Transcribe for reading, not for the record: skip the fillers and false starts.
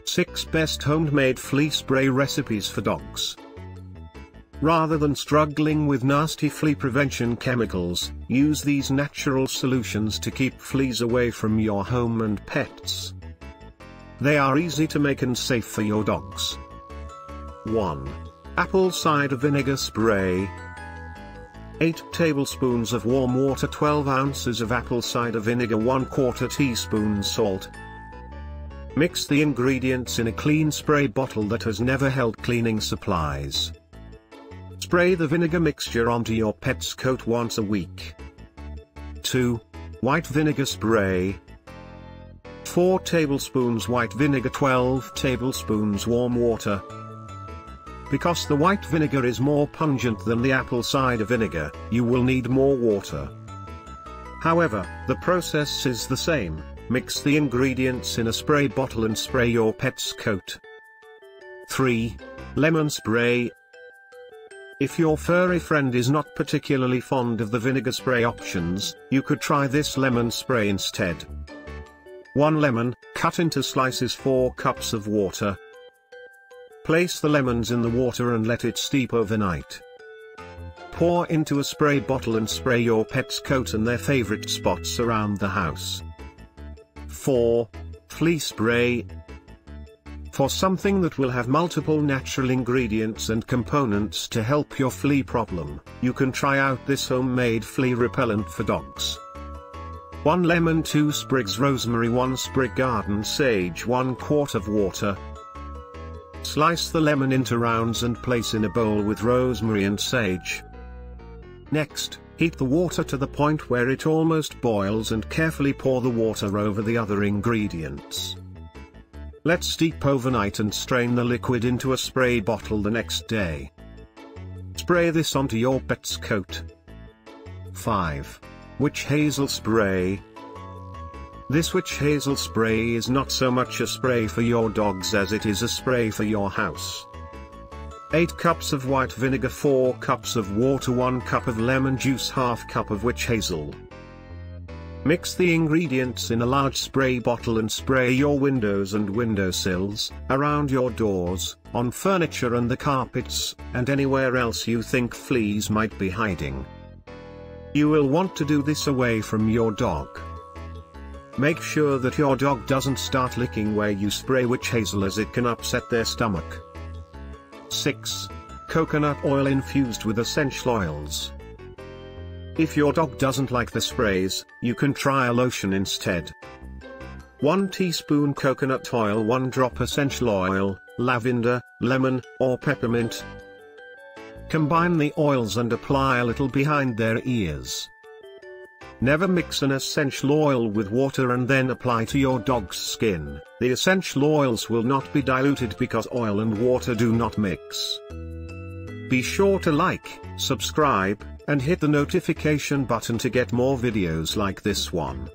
6 Best Homemade Flea Spray Recipes for Dogs. Rather than struggling with nasty flea prevention chemicals, use these natural solutions to keep fleas away from your home and pets. They are easy to make and safe for your dogs. 1. Apple Cider Vinegar Spray. 8 tablespoons of warm water, 12 ounces of apple cider vinegar, 1/4 teaspoon salt. Mix the ingredients in a clean spray bottle that has never held cleaning supplies. Spray the vinegar mixture onto your pet's coat once a week. 2. White Vinegar Spray. 4 tablespoons white vinegar, 12 tablespoons warm water. Because the white vinegar is more pungent than the apple cider vinegar, you will need more water. However, the process is the same. Mix the ingredients in a spray bottle and spray your pet's coat. 3. Lemon Spray. If your furry friend is not particularly fond of the vinegar spray options, you could try this lemon spray instead. 1 lemon, cut into slices, 4 cups of water. Place the lemons in the water and let it steep overnight. Pour into a spray bottle and spray your pet's coat and their favorite spots around the house. 4. Flea Spray. For something that will have multiple natural ingredients and components to help your flea problem, you can try out this homemade flea repellent for dogs. 1 lemon, 2 sprigs rosemary, 1 sprig garden sage, 1 quart of water. Slice the lemon into rounds and place in a bowl with rosemary and sage. Next, heat the water to the point where it almost boils and carefully pour the water over the other ingredients. Let steep overnight and strain the liquid into a spray bottle the next day. Spray this onto your pet's coat. 5. Witch Hazel Spray. This witch hazel spray is not so much a spray for your dogs as it is a spray for your house. 8 cups of white vinegar, 4 cups of water, 1 cup of lemon juice, ½ cup of witch hazel. Mix the ingredients in a large spray bottle and spray your windows and windowsills, around your doors, on furniture and the carpets, and anywhere else you think fleas might be hiding. You will want to do this away from your dog. Make sure that your dog doesn't start licking where you spray witch hazel, as it can upset their stomach. 6. Coconut oil infused with essential oils. If your dog doesn't like the sprays, you can try a lotion instead. 1 teaspoon coconut oil, 1 drop essential oil, lavender, lemon, or peppermint. Combine the oils and apply a little behind their ears. Never mix an essential oil with water and then apply to your dog's skin. The essential oils will not be diluted because oil and water do not mix. Be sure to like, subscribe, and hit the notification button to get more videos like this one.